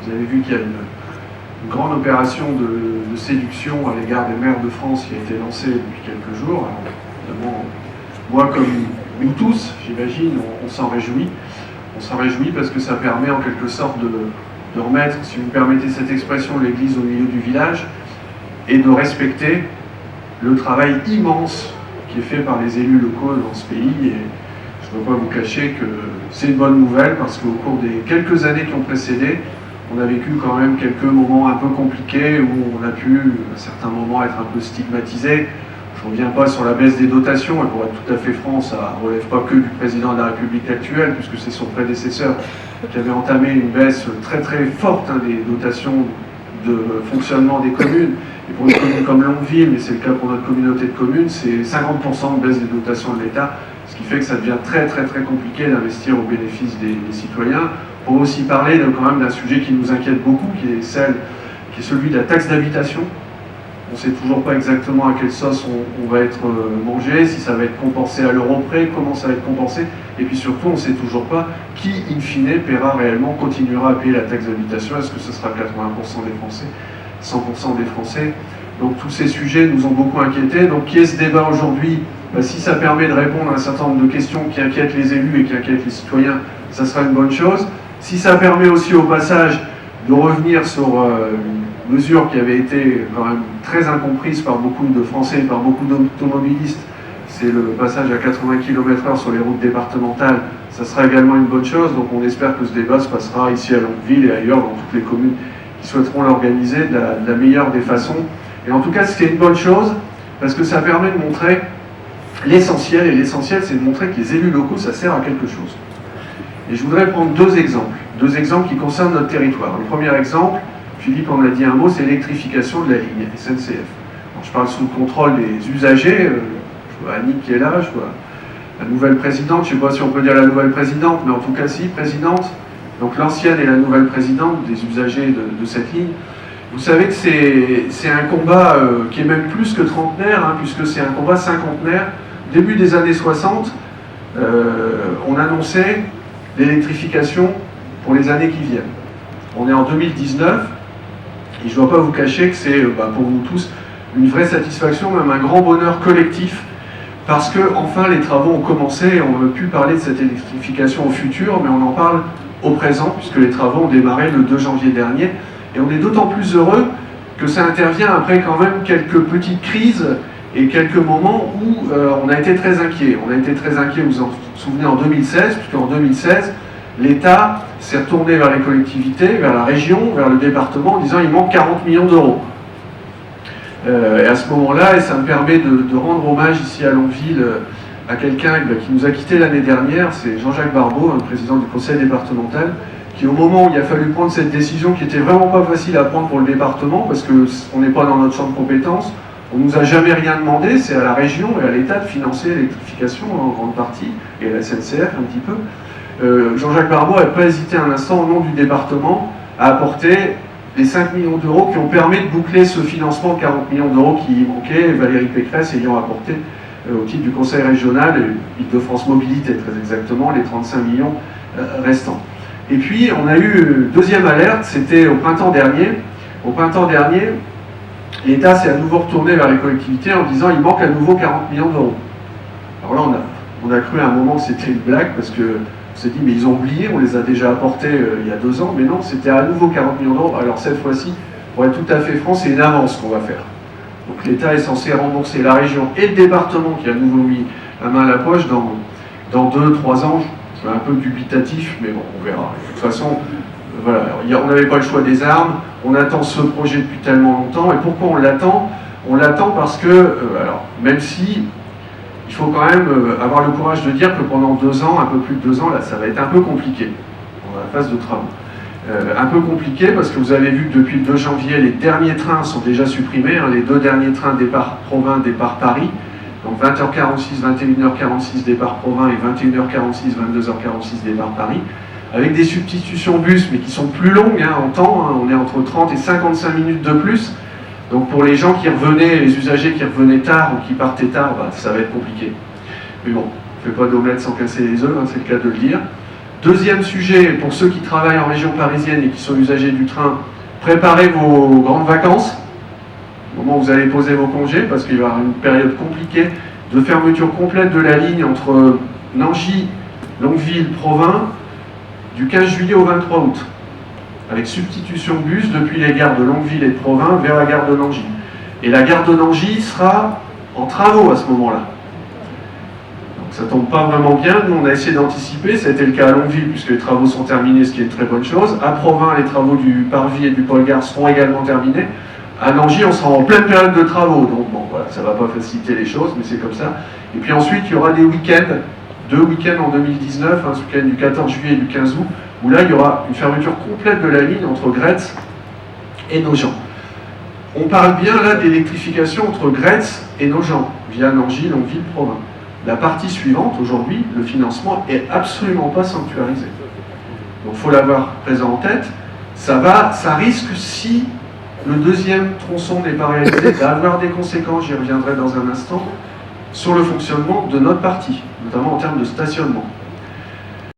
Vous avez vu qu'il y a une grande opération de séduction à l'égard des maires de France qui a été lancée depuis quelques jours. Alors, évidemment, moi, comme nous tous, j'imagine, on s'en réjouit. On s'en réjouit parce que ça permet en quelque sorte de remettre, si vous me permettez cette expression, l'église au milieu du village et de respecter le travail immense qui est fait par les élus locaux dans ce pays. Et je ne peux pas vous cacher que c'est une bonne nouvelle parce qu'au cours des quelques années qui ont précédé, on a vécu quand même quelques moments un peu compliqués où on a pu, à certains moments, être un peu stigmatisé. Je ne reviens pas sur la baisse des dotations, et pour être tout à fait franc, ça ne relève pas que du président de la République actuelle, puisque c'est son prédécesseur qui avait entamé une baisse très très forte des dotations de fonctionnement des communes. Et pour une commune comme Longueville, mais c'est le cas pour notre communauté de communes, c'est 50% de baisse des dotations de l'État, ce qui fait que ça devient très très très compliqué d'investir au bénéfice des citoyens. Pour aussi parler quand même d'un sujet qui nous inquiète beaucoup, qui est celui de la taxe d'habitation. On ne sait toujours pas exactement à quelle sauce on va être mangé, si ça va être compensé à l'euro près, comment ça va être compensé, et puis surtout on ne sait toujours pas qui, in fine, paiera réellement, continuera à payer la taxe d'habitation. Est-ce que ce sera 80% des Français, 100% des Français? Donc tous ces sujets nous ont beaucoup inquiétés. Donc qui est ce débat aujourd'hui? Si ça permet de répondre à un certain nombre de questions qui inquiètent les élus et qui inquiètent les citoyens, ça sera une bonne chose. Si ça permet aussi au passage de revenir sur une mesure qui avait été quand même très incomprise par beaucoup de Français et par beaucoup d'automobilistes, c'est le passage à 80 km/h sur les routes départementales, ça sera également une bonne chose. Donc on espère que ce débat se passera ici à Longueville et ailleurs dans toutes les communes qui souhaiteront l'organiser de la meilleure des façons. Et en tout cas c'est une bonne chose parce que ça permet de montrer l'essentiel, et l'essentiel c'est de montrer que les élus locaux ça sert à quelque chose. Et je voudrais prendre deux exemples qui concernent notre territoire. Le premier exemple, Philippe en a dit un mot, c'est l'électrification de la ligne SNCF. Alors, je parle sous le contrôle des usagers, je vois Annick qui est là, je vois la nouvelle présidente, je ne sais pas si on peut dire la nouvelle présidente, mais en tout cas si, présidente, donc l'ancienne et la nouvelle présidente des usagers de cette ligne. Vous savez que c'est un combat qui est même plus que trentenaire, puisque c'est un combat cinquantenaire. Début des années 60, on annonçait l'électrification pour les années qui viennent. On est en 2019 et je ne dois pas vous cacher que c'est pour nous tous une vraie satisfaction, même un grand bonheur collectif, parce que enfin les travaux ont commencé et on ne veut plus parler de cette électrification au futur, mais on en parle au présent, puisque les travaux ont démarré le 2 janvier dernier. Et on est d'autant plus heureux que ça intervient après quand même quelques petites crises et quelques moments où on a été très inquiet. On a été très inquiet, vous vous en souvenez, en 2016, puisqu'en 2016, l'État s'est retourné vers les collectivités, vers la région, vers le département, en disant il manque 40 millions d'euros. Et à ce moment-là, et ça me permet de rendre hommage ici à Longueville à quelqu'un qui nous a quittés l'année dernière, c'est Jean-Jacques Barbeau, le président du conseil départemental, qui au moment où il a fallu prendre cette décision qui n'était vraiment pas facile à prendre pour le département, parce qu'on n'est pas dans notre champ de compétences, on ne nous a jamais rien demandé, c'est à la région et à l'État de financer l'électrification en grande partie, et à la SNCF un petit peu. Jean-Jacques Barbeau n'a pas hésité un instant au nom du département à apporter les 5 millions d'euros qui ont permis de boucler ce financement de 40 millions d'euros qui manquait, Valérie Pécresse ayant apporté au titre du conseil régional, Île-de-France Mobilité très exactement, les 35 millions restants. Et puis on a eu deuxième alerte, c'était au printemps dernier. Au printemps dernier, l'État s'est à nouveau retourné vers les collectivités en disant il manque à nouveau 40 millions d'euros. Alors là on a cru à un moment que c'était une blague parce que on s'est dit mais ils ont oublié, on les a déjà apportés il y a 2 ans, mais non, c'était à nouveau 40 millions d'euros. Alors cette fois-ci, pour être tout à fait franc, c'est une avance qu'on va faire. Donc l'État est censé rembourser la région et le département qui a à nouveau mis la main à la poche dans 2-3 ans. C'est un peu dubitatif, mais bon, on verra. De toute façon, voilà, on n'avait pas le choix des armes, on attend ce projet depuis tellement longtemps, et pourquoi on l'attend? On l'attend parce que, alors, même si il faut quand même avoir le courage de dire que pendant 2 ans, un peu plus de 2 ans, là, ça va être un peu compliqué, dans la phase de travaux. Un peu compliqué parce que vous avez vu que depuis le 2 janvier, les derniers trains sont déjà supprimés, les 2 derniers trains départ Provins, départ Paris, donc 20h46, 21h46 départ Provins et 21h46, 22h46 départ Paris, avec des substitutions bus, mais qui sont plus longues en temps, on est entre 30 et 55 minutes de plus. Donc pour les gens qui revenaient, les usagers qui revenaient tard ou qui partaient tard, ça va être compliqué. Mais bon, on ne fait pas d'omelette sans casser les œufs, c'est le cas de le dire. Deuxième sujet, pour ceux qui travaillent en région parisienne et qui sont usagers du train, préparez vos grandes vacances, au moment où vous allez poser vos congés, parce qu'il va y avoir une période compliquée de fermeture complète de la ligne entre Nangy, Longueville, Provins, du 15 juillet au 23 août, avec substitution bus depuis les gares de Longueville et de Provins vers la gare de Nangy. Et la gare de Nangy sera en travaux à ce moment-là. Donc ça tombe pas vraiment bien, nous on a essayé d'anticiper, ça a été le cas à Longueville puisque les travaux sont terminés, ce qui est une très bonne chose. À Provins, les travaux du Parvis et du Pôle-Gare seront également terminés. À Nangy, on sera en pleine période de travaux, donc bon, voilà, ça ne va pas faciliter les choses, mais c'est comme ça. Et puis ensuite, il y aura des week-ends, 2 week-ends en 2019, ce week-end du 14 juillet et du 15 août, où là, il y aura une fermeture complète de la ligne entre Gretz et Nogent. On parle bien là d'électrification entre Gretz et Nogent, via Nangy, Longueville, Provins. La partie suivante, aujourd'hui, le financement est absolument pas sanctuarisé. Donc il faut l'avoir présent en tête. Ça risque, si le deuxième tronçon n'est pas réalisé, d'avoir des conséquences, j'y reviendrai dans un instant, sur le fonctionnement de notre partie, notamment en termes de stationnement.